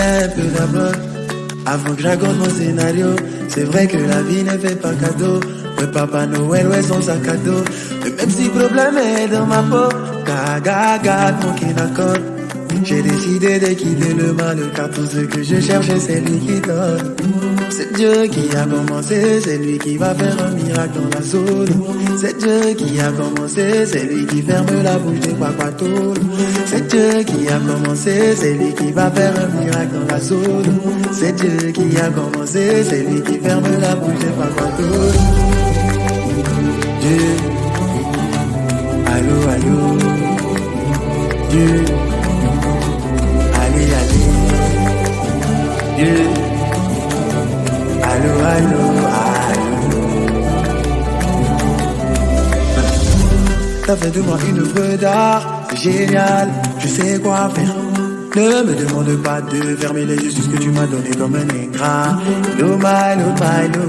un peu d'abord, avant que j'accorde mon scénario. C'est vrai que la vie ne fait pas cadeau. Le Papa Noël, ouais, son sac à dos. Mais même si le problème est dans ma peau, gaga, manqué d'accord. J'ai décidé de quitter le mal, car tout ce que je cherche, c'est lui qui donne. C'est Dieu qui a commencé, c'est lui qui va faire un miracle dans la zone. C'est Dieu qui a commencé, c'est lui qui ferme la bouche des paquatoles. C'est Dieu qui a commencé, c'est lui qui va faire un miracle dans la zone. C'est Dieu qui a commencé, c'est lui qui ferme la bouche des paquatoles. Dieu, allô, allô, Dieu. Allez, allez, Dieu. Allô, allô, allô. T'as fait de moi une œuvre d'art, c'est génial, je sais quoi faire. Ne me demande pas de fermer les yeux sur ce que tu m'as donné comme un ingrat. Lo my, lo my, lo.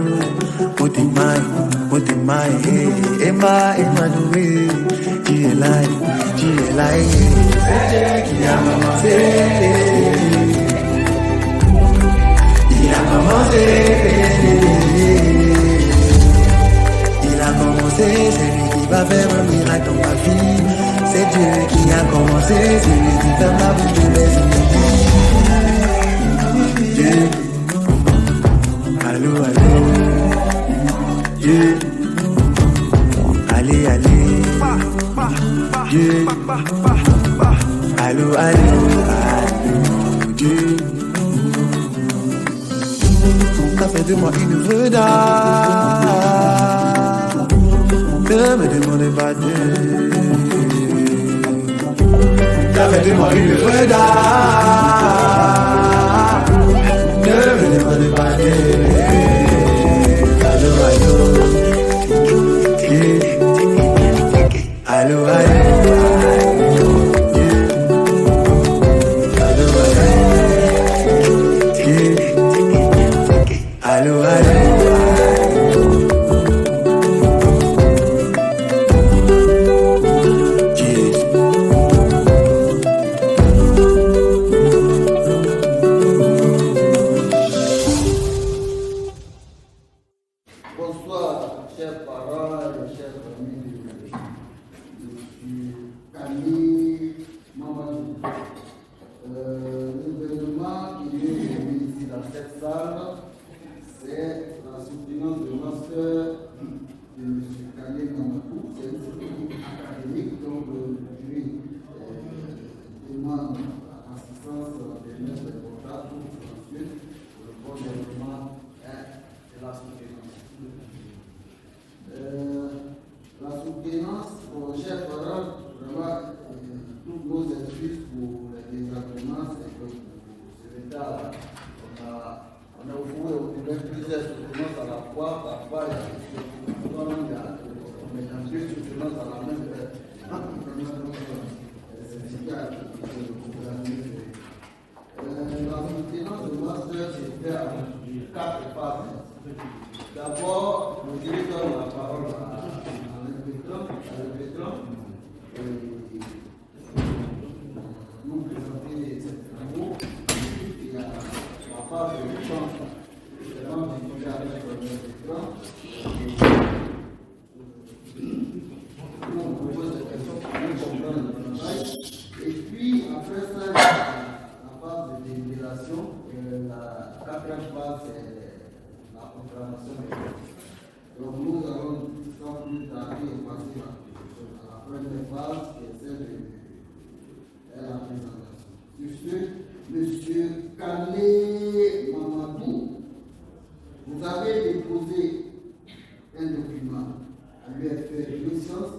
Motimai, Emma, Emmanuel. Tu es là, tu es là. C'est Dieu qui a commencé. Il a commencé. Il a commencé, c'est lui qui va faire un miracle dans ma vie. C'est Dieu qui a commencé, c'est lui qui ferme la bouche de mes ennemis. Dieu, allô, allô, Dieu, allez, allez, Dieu, allô, allô, allô, Dieu. T'as fait de moi une œuvre d'art. Ne me demandez pas de. T'as fait de moi une œuvre d'art. Ne me demandez pas de. Allô, allô. Allô, allô. Allô, allô. Bonsoir, chers parents et chers amis. Je suis Camille Mamadou. L'événement qui est venu ici dans cette salle, c'est la soutenance de master de M. Camille Mamadou. C'est une soutenance académique, donc le jury demande assistance des maîtres de contact pour ensuite le bon développement de la soutenance. La soutenance, pour chers parents, vraiment, toutes nos excuses pour les désagréments, c'est que pour ce retard, on a trouvé plusieurs soutenances à la fois, parfois il y a deux soutenances à la même heure. C'est difficile la soutenance de master, c'est fait en 4 phases. D'abord, nous directons la parole à l'Inspecteur, nous présenter cette travaux. Il y a la phase de l'échange, c'est vraiment discuter avec l'Inspecteur. Nous, on propose des questions pour mieux comprendre le travail. Et puis, après ça, la phase de délibération. La 4e phase, c'est la programmation. Donc nous allons sans plus tarder passer à la première phase qui est celle de la présentation. Sur ce, M. Kané Mamadou, vous avez déposé un document à l'UFR Biosciences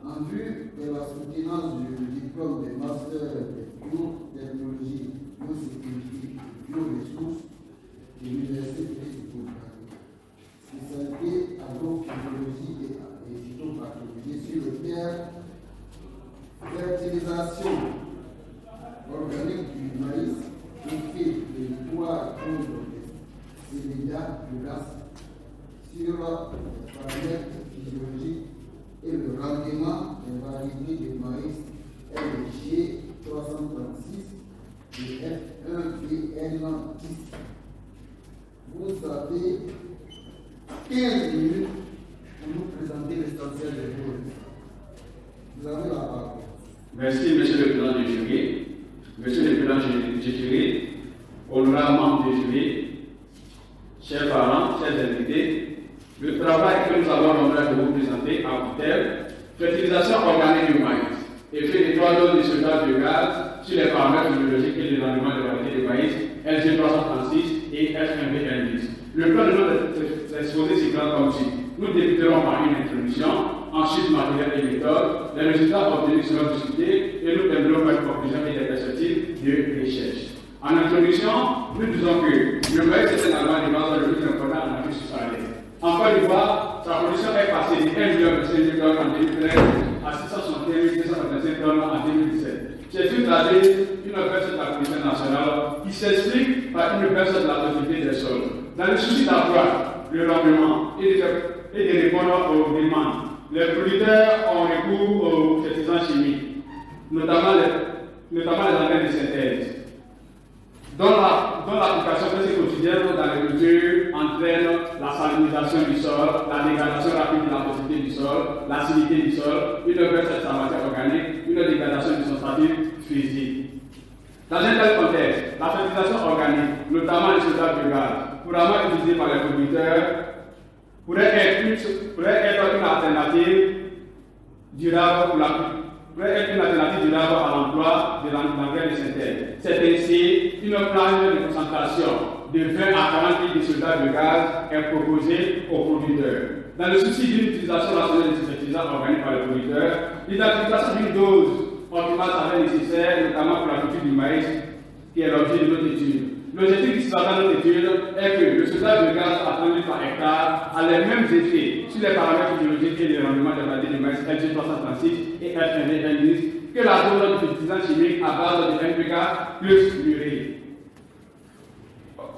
en vue de la soutenance du diplôme de master de biotechnologie, biosécurité et bioressources de l'Université de spécialité agrobiologie et phytopathologie sur le thème fertilisation organique du maïs, effet de l'histoire contre les céréales de glace sur les paramètres physiologiques et le rendement des variétés de maïs LG 336 et F1 et artiste. Vous avez 15 minutes pour nous présenter l'essentiel des choses. Vous avez la parole. Merci, Monsieur le Président du jury. Monsieur le Président du jury, honorables membres du jury, chers parents, chers invités, le travail que nous avons l'honneur de vous présenter a pour thème fertilisation organique du maïs, effet des 3 doses de soldats de gaz sur les paramètres biologiques et le rendement de variétés de maïs LG336 et F1V10. Le plan de notre exposé s'éclaire comme suit. Nous débuterons par une introduction, ensuite matériel et méthode, les résultats obtenus seront discutés et nous terminerons par une conclusion et des perspectives de recherche. En introduction, nous disons que le maïs est un aliment de base le plus important en Afrique subsaharienne. En Côte d'Ivoire, sa production est passée de 1,5 million tonnes en 2013 à 661 225 tonnes en 2017. C'est une baisse de la production nationale qui s'explique par une baisse de la fertilité des sols. Dans le souci d'accroître le rendement et de répondre aux demandes, les producteurs ont recours aux fertilisants chimiques, notamment les engrais de synthèse, dont l'application presque quotidienne dans l'agriculture entraîne la salinisation du sol, la dégradation rapide de la fertilité du sol, l'acidité du sol, une baisse de sa matière organique, une dégradation de son statut physique. Dans un tel contexte, la fertilisation organique, notamment les soldats de gaz, couramment utilisée par les producteurs, pourrait être une alternative durable à l'emploi de l'engrais de synthèse. C'est ainsi une plage de concentration de 20 à 40 litres de soldats de gaz est proposée aux producteurs. Dans le souci d'une utilisation rationnelle de ces fertilisants organiques par les producteurs, l'identification d'une dose optimale serait nécessaire, notamment pour la culture du maïs, qui est l'objet de notre étude. L'objectif qui sera dans notre étude est que le soldage de gaz à 30 litres par hectare a les mêmes effets sur les paramètres biologiques et le rendement de la variété de maïs LG336 et F1V10 que la dose de fertilisant chimique à base de NPK plus l'urée.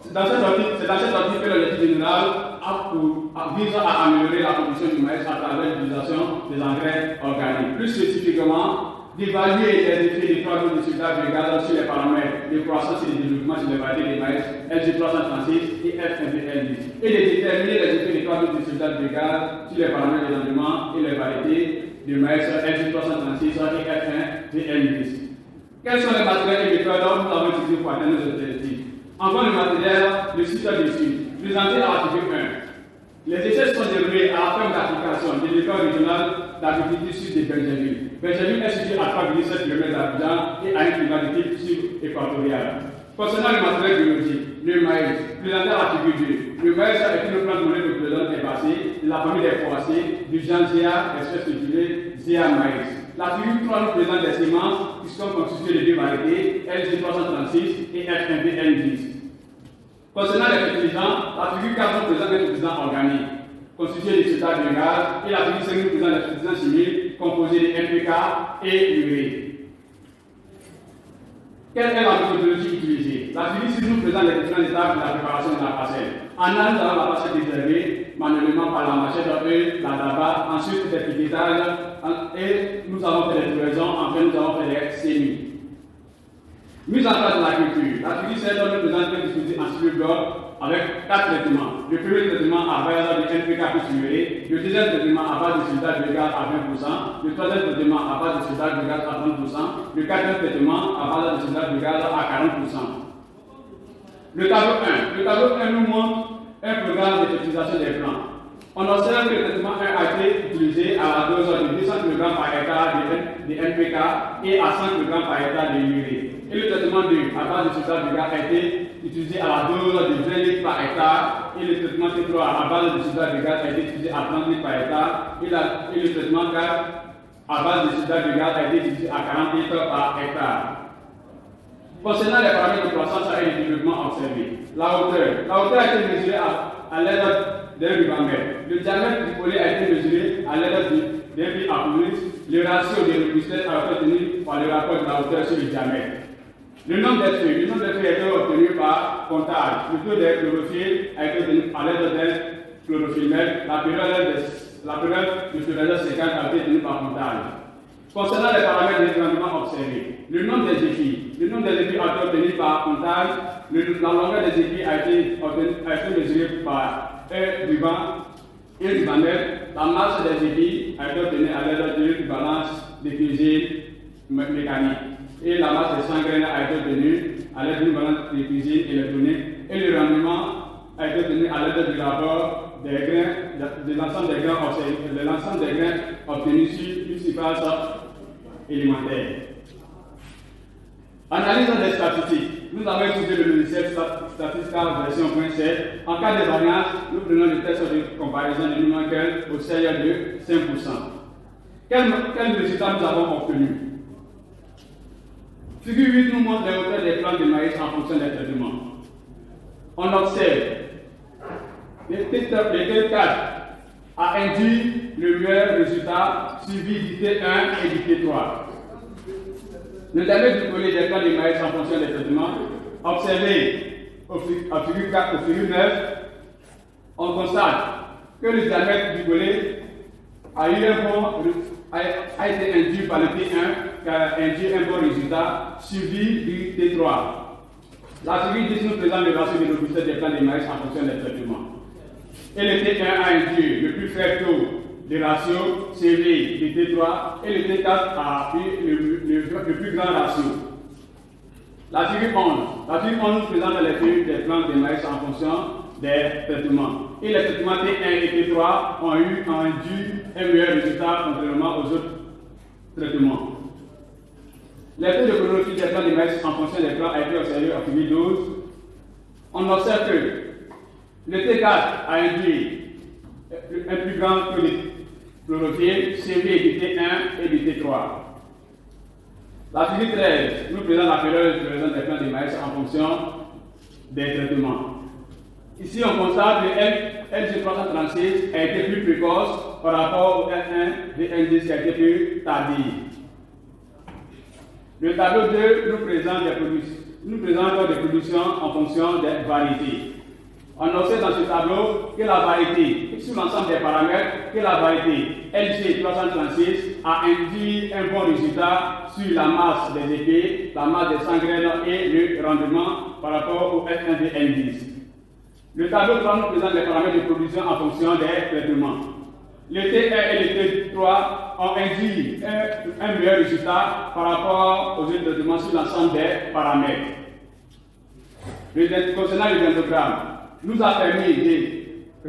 C'est dans cet article que l'objectif général vise à améliorer la production du maïs à travers l'utilisation des engrais organiques. Plus spécifiquement, d'évaluer les effets des 3 doses de soldage de gaz sur les paramètres de croissance et de développement sur les variétés de maïs LG336 et F1V10 et de déterminer les effets des 3 doses de soldage de gaz sur les paramètres de rendement et les variétés de maïs LG336 et F1V10. Quels sont les matériels et méthodes que nous avons utilisés pour atteindre nos objectifs? Encore le matériel, le site dessus, présenté à l'article 1. Les essais sont déroulés à la ferme d'application de l'école régionale d'agriculture sud de Benjamin. Benjamin est situé à 3,7 km d'Abidjan et a une climat de type sud-équatorial. Concernant le matériel biologique, le maïs, présenté à l'article 2. Le maïs est une plante monnaie de plante herbacée de la famille des foracées, du genre Zea, espèce cultivée Zea maïs. La figure 3 nous présente des semences qui sont constituées de 2 variétés, LG336 et F1V10. Concernant les fertilisants, la figure 4 nous présente des fertilisants organiques, constitués de soldats de gaz, et la figure 5 nous présente des fertilisants chimiques, composés de NPK et l'urée. Quelle est la méthodologie utilisée? La figure 6 nous présente les différentes étapes de la préparation de la parcelle. En amont, nous avons la parcelle réservée manuellement par la machette à eux, la daba, ensuite des piquetages, et nous avons fait des floraisons, enfin nous avons fait des semis. Mise en place de la culture. La figure 7 nous présente un dispositif en cycle-bloc avec 4 traitements. Le premier traitement à base de NPK plus urée, le deuxième traitement à base de soldage de gaz à 20%, le troisième traitement à base de soldage de gaz à 30%, le quatrième traitement à base de soldage de gaz à 40%. Le tableau 1. Le tableau 1 nous montre un programme de fertilisation des plants. On observe que le traitement 1 a été utilisé à la dose de 200 kg par hectare de NPK et à 100 kg par hectare de l'urée. Et le traitement 2 à base de soldage de gaz a été utilisé à la dose de 20 litres par hectare et le traitement 3 à base de soldage de gaz a été utilisé à 30 litres par hectare et le traitement 4 à base de soldage de gaz a été utilisé à 40 litres par hectare. Concernant les paramètres de croissance et de développement observés, la hauteur a été mesurée à l'aide d'un rubamètre. Le diamètre du collet a été mesuré à l'aide d'un fil à poulice. Le ratio de robustesse a été obtenu par le rapport de la hauteur sur le diamètre. Le nombre de feuilles a été obtenu par comptage. Le taux de chlorophylle a été obtenu à l'aide d'un chlorophyllmètre. La période de floraison séquence a été obtenue par comptage. Concernant les paramètres des rendements observés, le nombre des épis a été obtenu par comptage, la longueur des épis a été mesurée par un ruban net, la masse des épis a été obtenue à l'aide d'une balance de cuisine mécanique et la masse des 100 graines a été obtenue à l'aide d'une balance de cuisine électronique et le rendement a été obtenu à l'aide du rapport des grains, de l'ensemble des grains obtenus sur une surface élémentaire. Analyse des statistiques. Nous avons utilisé le logiciel Statistica version 1.7. En cas de variance, nous prenons le test de comparaison de numérique au seuil de 5%. Quel résultat nous avons obtenu? Figure 8 nous montre les hauteurs des plants de maïs en fonction des traitements. On observe l'état 4 a induit le meilleur résultat suivi du T1 et du T3. Le diamètre du collet des plants de maïs en fonction des traitements, observé au figure 4, au figure 9, on constate que le diamètre du collet a été induit par le T1 qui a induit un bon résultat suivi du T3. La figure 10 nous présente le ratio de robustesse des plants de maïs en fonction des traitements. Et le T1 a induit le plus faible taux de ratio suivi du T3 et le T4 a eu le plus grand ratio. La figure 11 nous présente les figures des plants de maïs en fonction des traitements. Et les traitements T1 et T3 ont induit un meilleur résultat contrairement aux autres traitements. Les taux de chronologie des plants de maïs en fonction des plants a été observé en figure 12. On observe que le T4 a induit un plus grand taux de chlorophylle suivi du T1 et du T3. La figure 13 nous présente la période de floraison des plants de maïs en fonction des traitements. Ici, on constate que le LG336 a été plus précoce par rapport au F1 de N10 qui a été plus tardif. Le tableau 2 nous présente des productions en fonction des variétés. On observe dans ce tableau que la variété, sur l'ensemble des paramètres, que la variété LG336 a induit un bon résultat sur la masse des épées, la masse des 100 graines et le rendement par rapport au F1 de N10. Le tableau 3 nous présente les paramètres de production en fonction des traitements. Le T1 et le T3 ont induit un meilleur résultat par rapport aux autres traitements sur l'ensemble des paramètres. Concernant le dendrogramme, nous a permis de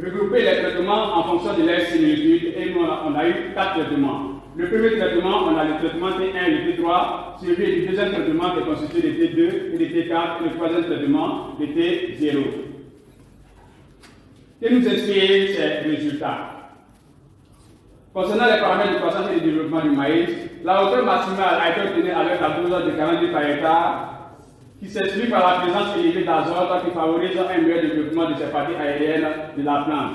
regrouper les traitements en fonction de leur similitude et nous on a eu 4 traitements. Le premier traitement, on a le traitement T1 et le T3, suivi du deuxième traitement qui est constitué de T2 et de T4 et le troisième traitement de T0. Que nous expliquent ces résultats? Concernant les paramètres de croissance et de développement du maïs, la hauteur maximale a été obtenue avec la dose de 40 litres par hectare, qui s'explique par la présence élevée d'azote qui favorise un meilleur développement de ces parties aériennes de la plante.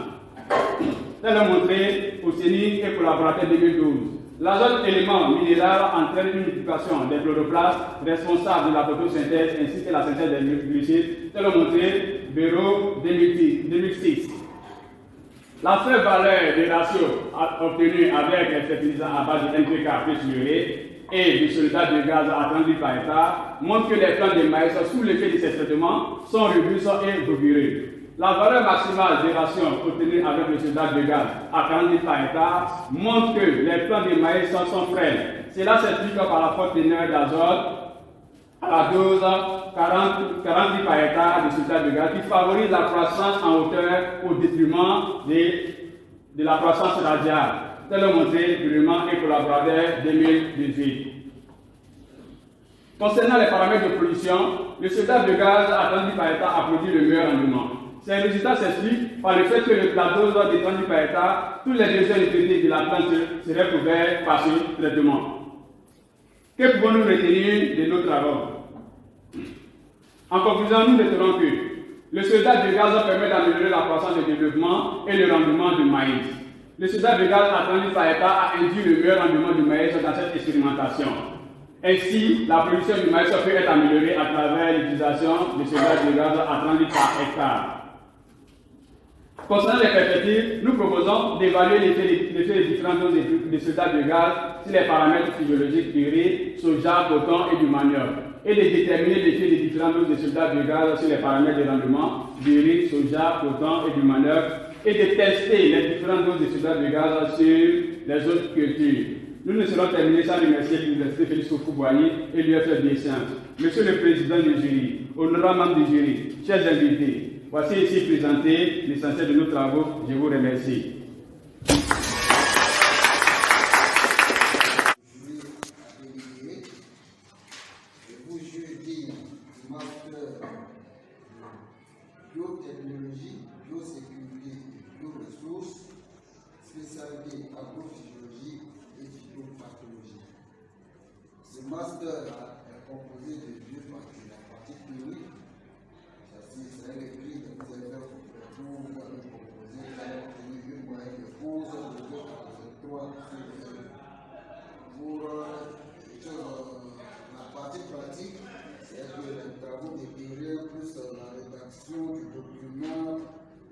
Tel est montré au CENI et collaborateur 2012. L'azote élément minéral entraîne une multiplication des chloroplastes responsables de la photosynthèse ainsi que la synthèse des glucides. Tel est montré Bureau 2006. La faible valeur des ratios obtenus avec les fertilisants à base de NPK plus l'urée et du solidat de gaz à 30 litres par hectare montre que les plants de maïs sous l'effet de ces traitements sont robustes et vigoreux. La valeur maximale des rations obtenues avec le solidat de gaz à 40 litres par hectare montre que les plants de maïs sont frêles. Cela s'explique par la forte teneur d'azote à la dose 40 litres par hectare de solidat de gaz qui favorise la croissance en hauteur au détriment de la croissance radiale. Tel est montré Brûlement et collaborateur 2018. Concernant les paramètres de production, le solidat de gaz à 30 litres par hectare a produit le meilleur rendement. Ces résultats s'expliquent par le fait que la dose de 30 litres par hectare, tous les besoins nutritifs de la plante seraient couverts par ce traitement. Que pouvons-nous retenir de nos travaux? En conclusion, nous retenons que le solidat de gaz permet d'améliorer la croissance et le développement et le rendement du maïs. Le solidat de gaz à 30 litres par hectare a induit le meilleur rendement du maïs dans cette expérimentation. Ainsi, la production du maïs peut être améliorée à travers l'utilisation du solidat de gaz à 30 litres par hectare. Concernant les perspectives, nous proposons d'évaluer l'effet des différentes doses de soldats de gaz sur les paramètres physiologiques du riz, soja, coton et du manioc, et de déterminer l'effet des différentes doses de soldats de gaz sur les paramètres de rendement du riz, soja, coton et du manioc, et de tester les différentes doses de soldats de gaz sur les autres cultures. Nous ne serons terminés sans remercier l'Université Félix Houphouët-Boigny et l'UFR des Sciences. Monsieur le Président du jury, honorables membres du jury, chers invités, voici ici présenté l'essentiel de nos travaux. Je vous remercie. Biotechnologie, biosécurité, bioressources, spécialité agrophysiologie et phytopathologie. Ce master est composé de deux parties. La partie théorique, c'est un écrit que vous avez fait pour vous avez proposé d'obtenir une moyenne de 11,83 pour la partie pratique, c'est que les travaux de théorie plus la rédaction du document,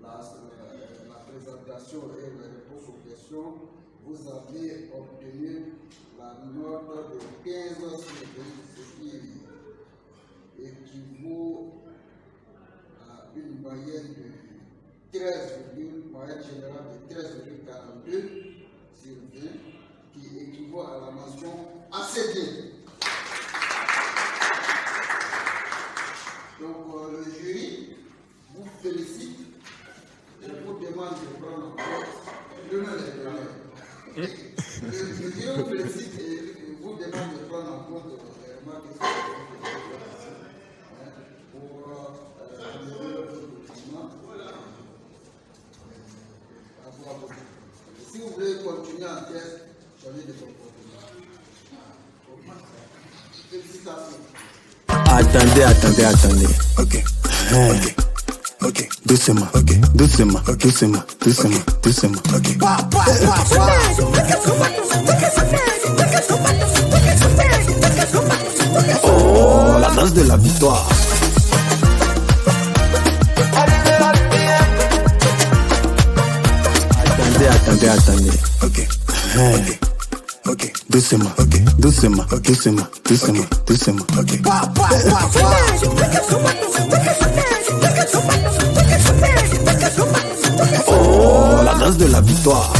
la présentation et les réponses aux questions, vous avez obtenu la note de 15 sur 20, ce qui équivaut à une moyenne de 13, moyenne générale de 13,42 sur 20, qui équivaut à la mention assez bien. Donc le jury vous félicite et vous demande de prendre en compte le jury vous félicite et vous demande de prendre en compte les remarques qui sont pour améliorer votre document. Si vous voulez continuer en test, changez de comportement. Félicitations. Attendez. Ok. Doucement. Ok. Oh, la danse de la victoire. Attendez. Ok. Doucement. Ok. Oh, la danse de la victoire.